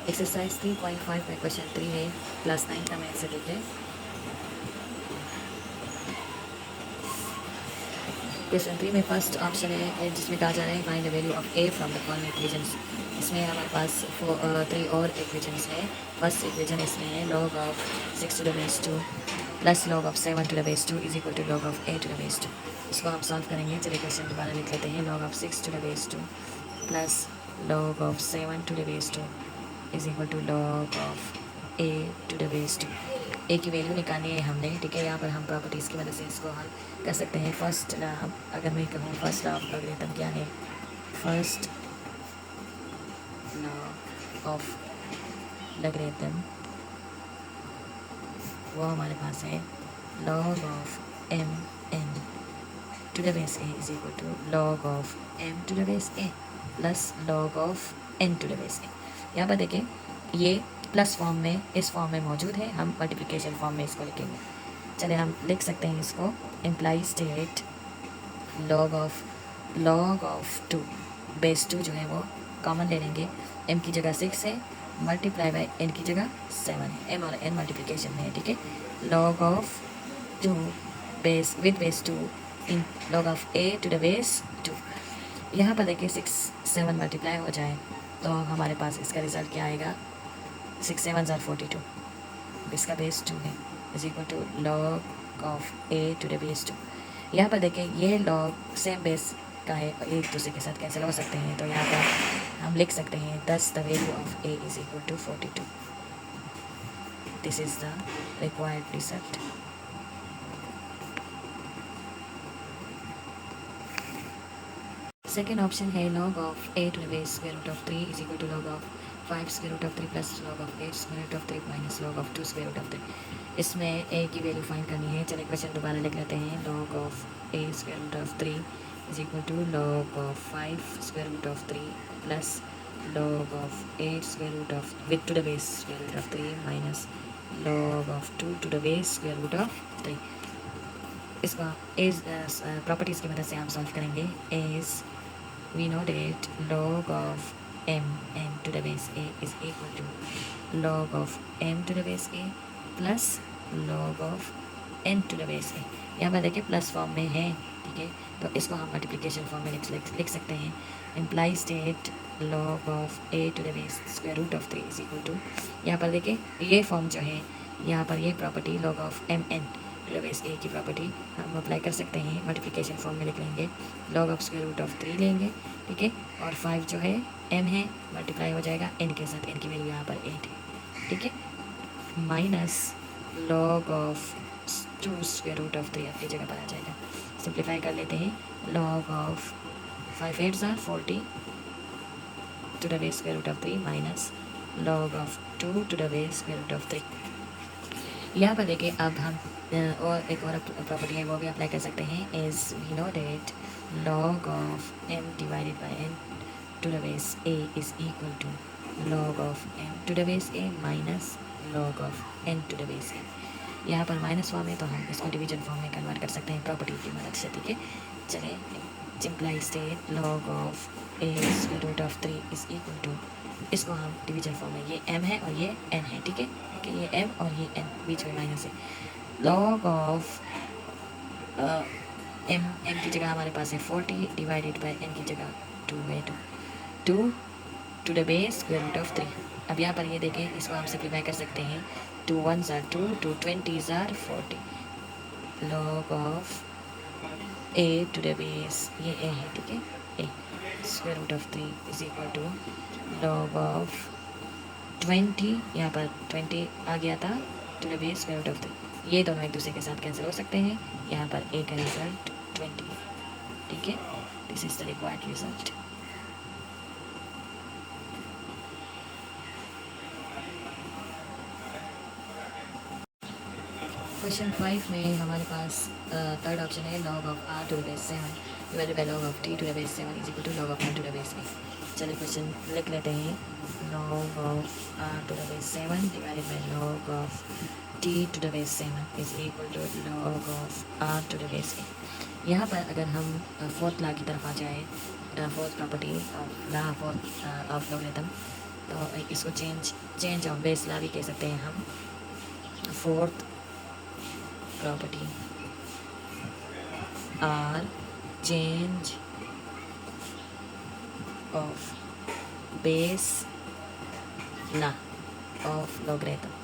Exercise 3.5 में question 3 है, class 9 का मैथ से देखें। क्वेश्चन 3 में फर्स्ट ऑप्शन है जिसमें कहा जा रहा है find the value of A from the following equations. इसमें हमारे पास 3 और इक्वेशंस है। फर्स्ट इक्वेशन इसमें है log of 6 to the base 2 plus log of 7 to the base 2 is equal to log of a to the base 2। इसको हम solve करेंगे। चलिए क्वेश्चन दोबारा लिख लेते हैं। log of 6 to the base 2 plus log of 7 to the base 2 is equal to log of a to the base 2। A की value निकालनी है हमने, ठीक है। यहाँ पर हम प्रॉपर्टीज़ की मदद से इसको हल कर सकते हैं। फर्स्ट अगर मैं कहूँ फर्स्ट लॉ ऑफ लॉगरिथम क्या है, फर्स्ट लॉ ऑफ लॉगरिथम वो हमारे पास है log of M N to the base A is equal to log of M to the base A plus log of N to the base A. यहाँ पर देखिए ये प्लस फॉर्म में इस फॉर्म में मौजूद है, हम मल्टीप्लिकेशन फॉर्म में इसको लिखेंगे। चलिए हम लिख सकते हैं इसको। Imply state log of 2 base 2 जो है वो कॉमन ले लेंगे। m की जगह 6 है, मल्टीप्लाई बाय n की जगह 7 है। m और n मल्टीप्लिकेशन में है, ठीक है। log of 2 base with base 2 in log of a to the base 2। यहाँ पर देखिए 6 7 मल्टीप्लाई हो जाए तो हमारे पास इसका रिजल्ट क्या आएगा, 6 7 are 42, इसका बेस 2 है, is equal to log of a to the base 2। यहाँ पर देखें ये log सेम बेस का है, एक दूसरे के साथ कैंसिल हो सकते हैं, तो यहाँ पर हम लिख सकते हैं 10 the value of a is equal to 42। This is the required result. Second option है log of a to the base square root of 3 is equal to log of 5 square root of 3 plus log of 8 square root of 3 minus log of 2 square root of 3। इसमें a की value find करनी है। चलिए question दोबारा लिख लेते हैं। log of a square root of 3 is equal to log of 5 square root of 3 plus log of 8 square root of with to the base square root of 3 minus log of 2 to the base square root of 3। इसका as properties की मदद से हम solve करेंगे। As we know that log of m n to the base a is equal to log of m to the base a plus log of n to the base a। यहाँ पर देखिए plus form में है, ठीक है, तो इसको हम मल्टीप्लिकेशन फॉर्म में लिख सकते हैं। Imply state log of a to the base square root of 3 is equal to, यहाँ पर देखिए ये फॉर्म जो है, यहाँ पर ये property log of M N to the base a की प्रॉपर्टी हम अप्लाई कर सकते हैं। मल्टीप्लिकेशन फॉर्म में लिख लेंगे, log of square root of 3 लेंगे, ठीक है, और 5 जो है m है, मल्टीप्लाई हो जाएगा n के साथ, n की वैल्यू यहाँ पर 8 है, ठीक है, minus log of 2 square root of 3 अपनी जगह पर आ जाएगा। सिंप्लीफाई कर लेते हैं। log of 5 8 are 40 to the base square root of 3 minus log of 2 to the base square root of 3। यहाँ पर देखिए अब हम और एक और प्रॉपर्टी है वो भी अप्लाई कर सकते हैं। As we know that log of m divided by n to the base a is equal to log of m to the base a minus log of n to the base a। यहाँ पर minus form है तो हम इसको division form में convert कर सकते हैं प्रॉपर्टी की मदद से, ठीक है। चलिए simply state log of a square root of 3 is equal to, इसको हम डिवीजन फॉर्म में, ये m है और ये n है, ठीक है, कि ये m और ये n बीच में माइनस है। log ऑफ m की जगह हमारे पास है 40 डिवाइडेड बाय n की जगह 2 है, 2 to the base square root of 3। अब यहाँ पर ये देखें, इसको हम सिंप्लीफाई कर सकते हैं। 2 1s are 2, 2 20s are 40। log of a to the base, ये a है, ठीक है, a square root of 3 is equal to log of 20, यहाँ पर 20 आ गया था, to the base square root of 3। ये दोनों एक दूसरे के साथ कैंसिल हो सकते हैं। यहाँ पर a का रिजल्ट 20, ठीक है। This is the required result. Question 5 में हमारे पास थर्ड ऑप्शन है log of r to the base 7 divided by log of t to the base 7 is equal to log of n to the base 8। चलिए question लिख लेते हैं। log of r to the base 7 divided by log of t to the base 7 is equal to log of r to the base 8। यहाँ पर अगर हम fourth law की तरफ आ जाए, fourth property of law of logarithm, तो इसको change of base ला भी कह सकते हैं हम। Fourth property or change of base law of logarithm.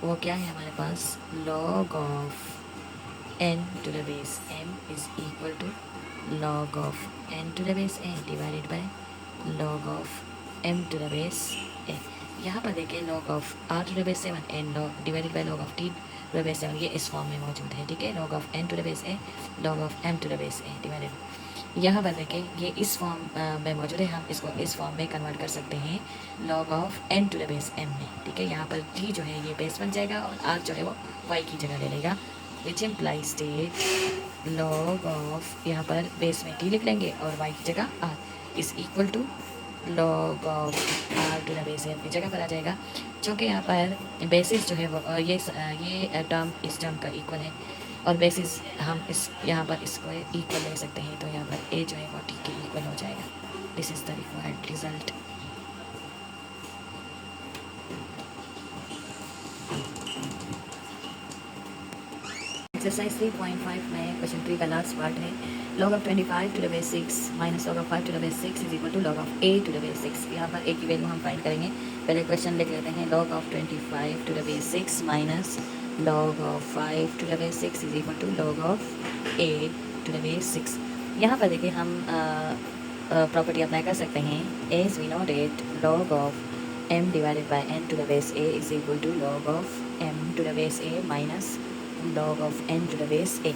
वो क्या है हमारे पास, log of n to the base m is equal to log of n to the base a divided by log of m to the base a। यहाँ पर देखिए log of r to the base 7 n log divided by log of t to the base 7, ये इस form में मौजूद है, ठीक है। log of n to the base a log of m to the base a divided, यहाँ पर देखें ये इस फॉर्म में मौजूद है, हम इसको इस फॉर्म में कन्वर्ट कर सकते हैं log of n to the base m में, ठीक है। यहाँ पर t जो है ये बेस बन जाएगा और r जो है वो y की जगह ले लेगा, which implies state log of, यहाँ पर बेस में t लिख लेंगे और y की जगह r is equal to log of r to the base m की जगह पर आ जाएगा। चूँकि यहाँ पर बेसिस जो है वो ये टर्म इस टर्म का इक्वल है और बेसिस हम इस यहाँ पर इसको इक्वल ले सकते हैं, तो यहाँ पर ए जो है वो टी के इक्वल हो जाएगा। This is the required result. Exercise 3.5 में क्वेश्चन 3 का लास्ट पार्ट है। log of 25 to the base 6 minus log of 5 to the base 6 is equal to log of a to the base 6। यहाँ पर a की value हम find करेंगे। पहले question लिख लेते हैं, log of 25 to the base 6 minus log of 5 to the base 6 is equal to log of a to the base 6। यहाँ पर देखिए हम प्रॉपर्टी अप्लाई कर सकते हैं, as we know that log of m divided by n to the base a is equal to log of m to the base a minus log of n to the base a।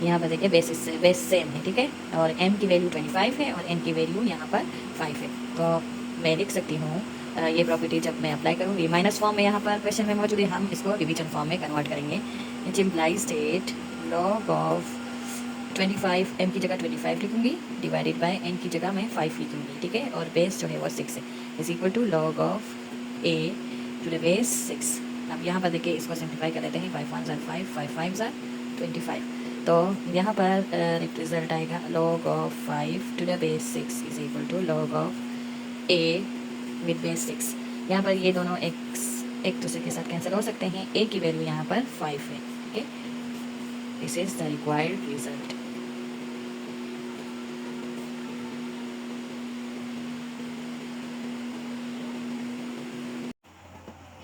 यहाँ पर देखिए base same है, ठीक है, और m की value 25 है और n की वैल्यू यहाँ पर 5 है। तो मैं लिख सकती हूँ ये प्रॉपर्टी जब मैं अप्लाई करूँगी माइनस फॉर्म में, यहाँ पर क्वेश्चन में मौजूद है, हम इसको डिवीजन फॉर्म में कन्वर्ट करेंगे। It implies state log of 25 m की जगह 25 लिखूँगी डिवाइडेड बाय n की जगह मैं 5 लिखूँगी, ठीक है, और बेस जो है वो 6 है, is equal to log of a to the base 6। अब यहाँ पर देखिए इसको सिंप्लीफाई कर लेते हैं, 5 1 ज़ार 5 5 5 ज़ार 25। तो यहाँ पर रिजल्ट आएगा log of 5 to the base 6 is equal to log of a with base 6। यहाँ पर ये दोनों एक दूसरे के साथ कैंसिल हो सकते हैं, a की वैल्यू यहाँ पर 5 है, ठीक है। This is the required result.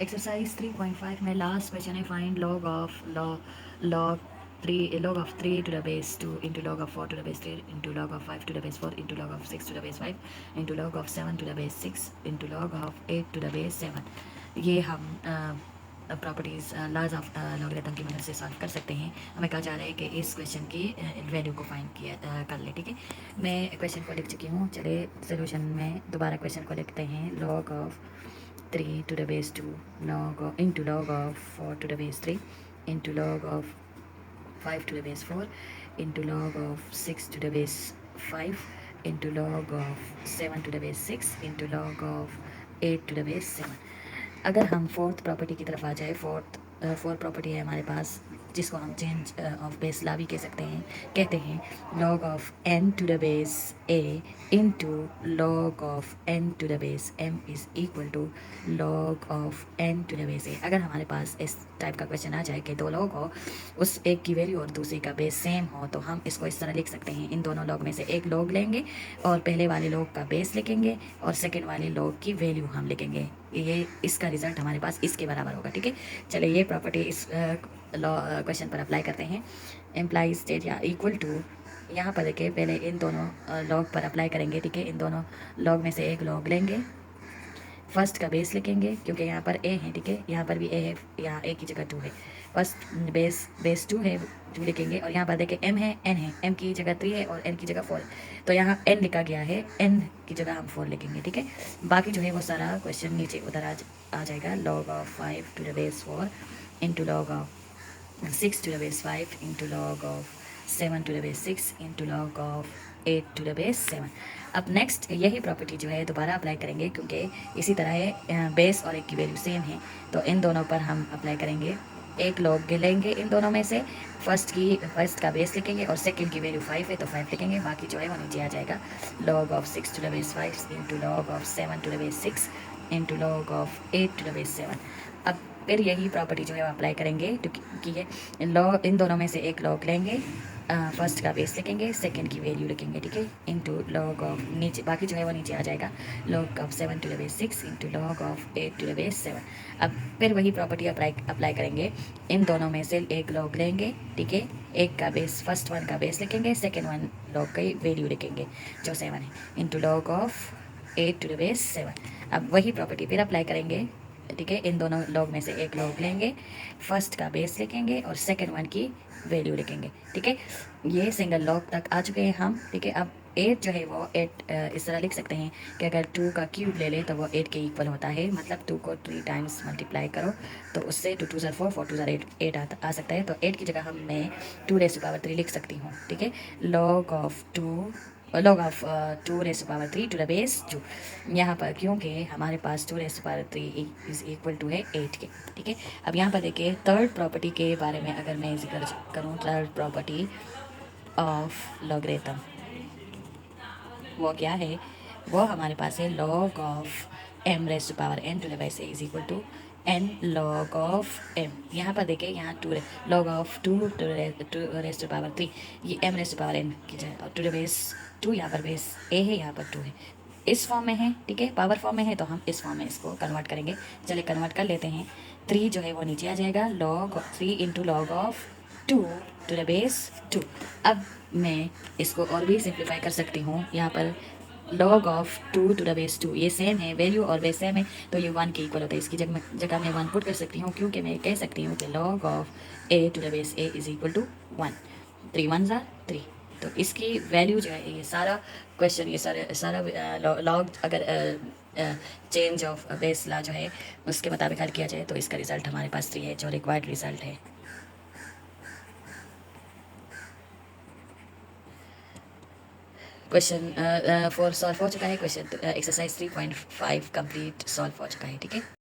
Exercise 3.5 में लास्ट क्वेश्चन है, find log of log of 3 to the base 2 into log of 4 to the base 3 into log of 5 to the base 4 into log of 6 to the base 5 into log of 7 to the base 6 into log of 8 to the base 7। ये हम properties laws of logarithm की मदद से solve कर सकते हैं। हमें कहा जा रहा है कि इस क्वेश्चन की वैल्यू को फाइंड किया कर ले, ठीक है। मैं क्वेश्चन को लिख चुकी हूँ, चलिए सोल्यूशन में दोबारा क्वेश्चन को लिखते हैं। log of 3 to the base 2 into log of 4 to the base 3 into log of 5 to the base 4 into log of 6 to the base 5 into log of 7 to the base 6 into log of 8 to the base 7। अगर हम fourth property की तरफ आ जाए, fourth property है हमारे पास जिसको हम change of base ला भी कह सकते हैं, कहते हैं log of n to the base a into log of n to the base m is equal to log of n to the base a। अगर हमारे पास इस टाइप का क्वेश्चन आ जाए कि दो लॉग हो, उस एक की वैल्यू और दूसरे का बेस सेम हो, तो हम इसको इस तरह लिख सकते हैं, इन दोनों लॉग में से एक लॉग लेंगे और पहले वाले लॉग का बेस लिखेंगे और सेकेंड वाले लॉग की वैल्यू हम लिखेंगे। ये इसका रिजल्ट हमारे पास इसके बराबर होगा, ठीक है। चलिए ये प्रॉपर्टी इस क्वेश्चन पर अप्लाई करते हैं। एम्प्लाई स्टेट या इक्वल टू, यहाँ पर देखिए पहले इन दोनों लॉग पर अप्लाई करेंगे, ठीक है। इन दोनों लॉग में से एक लॉग लेंगे, फर्स्ट का बेस लिखेंगे क्योंकि यहाँ पर a है, ठीक है, यहाँ पर भी a है, यहाँ a की जगह 2 है, फर्स्ट बेस 2 है 2 लिखेंगे, और यहाँ पर देखिए m है n है, m की जगह 3 है और n की जगह 4 है, तो यहाँ n लिखा गया है, n की जगह हम 4 लिखेंगे, ठीक है। बाकी जो है वो सारा क्वेश्चन नीचे उधर आ जाएगा। log of 5 to the base 4 into log of 6 to the base 5 into log of 7 to the base 6 into log of 8 to the base 7। अब नेक्स्ट यही प्रॉपर्टी जो है दोबारा अप्लाई करेंगे क्योंकि इसी तरह है, बेस और एक की वैल्यू सेम है, तो इन दोनों पर हम अप्लाई करेंगे एक लॉग लेंगे इन दोनों में से, फर्स्ट का बेस लिखेंगे और सेकंड की वैल्यू 5 है तो 5 लिखेंगे, बाकी जो है वो नीचे आ जाएगा। log of 6 to the base 5 into log of 7 to the base 6 into log of 8 to the base 7। अब फिर यही प्रॉपर्टी जो है वो अप्लाई करेंगे, क्योंकि ये लॉग इन दोनों में से एक लॉग लेंगे, फर्स्ट का बेस लिखेंगे, सेकंड की वैल्यू लिखेंगे, ठीक है, इंटू लॉग ऑफ नीचे, बाकी जो है वो नीचे आ जाएगा, log of 7 to the base 6 into log of 8 to the base 7। अब फिर वही प्रॉपर्टी अप्लाई करेंगे, इन दोनों में से एक लॉग लेंगे, ठीक है, एक का बेस, फर्स्ट वन का बेस लिखेंगे, सेकेंड वन लॉग की वैल्यू लिखेंगे जो 7 है, into log of 8 to the base 7। अब वही प्रॉपर्टी फिर अप्लाई करेंगे, ठीक है, इन दोनों लॉग में से एक लॉग लेंगे, फर्स्ट का बेस लिखेंगे और सेकंड वन की वैल्यू लिखेंगे, ठीक है। ये सिंगल लॉग तक आ चुके हैं हम, ठीक है। अब 8 जो है वो 8 इस तरह लिख सकते हैं कि अगर 2 का क्यूब ले ले तो वो 8 के इक्वल होता है, मतलब 2 को 3 टाइम्स मल्टीप्लाई करो तो उससे 2 2 ज़र 4 4 2 ज़र 8 आ सकता है। तो 8 की जगह हम मैं 2 रेज़ टू पावर 3 लिख सकती हूँ, ठीक है। Log of 2 raise to power 3 to the base 2। यहाँ पर क्योंकि हमारे पास 2 raise to power 3 is equal to है 8 के, ठीक है। अब यहाँ पर देखिए थर्ड प्रॉपर्टी के बारे में अगर मैं जिक्र करूँ, थर्ड प्रॉपर्टी ऑफ लॉगरिथम, वो क्या है, वो हमारे पास है log of m raise to power n to the base a is equal to n log of m। यहाँ पर देखिए यहाँ log of 2 to raise to power 3, ये m raise to power n की जगह टू द बेस 2, यहाँ पर base a है, यहाँ पर 2 है, इस फॉर्म में है, ठीक है, पावर फॉर्म में है तो हम इस फॉर्म में इसको कन्वर्ट करेंगे। चलिए कन्वर्ट कर लेते हैं। 3 जो है वो नीचे आ जाएगा, log 3 into log of 2 to the base 2। अब मैं इसको और भी सिंप्लीफाई कर सकती हूँ, यहाँ पर log of 2 to the base 2, ये सेम है, वैल्यू और बेस सेम है तो ये 1 के इक्वल होता है, इसकी जगह मैं 1 पुट कर सकती हूँ, क्योंकि मैं कह सकती हूँ कि log of a to the base a is equal to 1, 3 1 3। तो इसकी वैल्यू जो है, ये सारा क्वेश्चन, ये सारा लॉग अगर चेंज ऑफ बेस ला जो है उसके मुताबिक हल किया जाए तो इसका रिजल्ट हमारे पास 3 है, जो रिक्वायर्ड रिजल्ट है। क्वेश्चन 4 सॉल्व हो चुका है, क्वेश्चन एक्सरसाइज 3.5 कंप्लीट सॉल्व हो चुका है, ठीक है।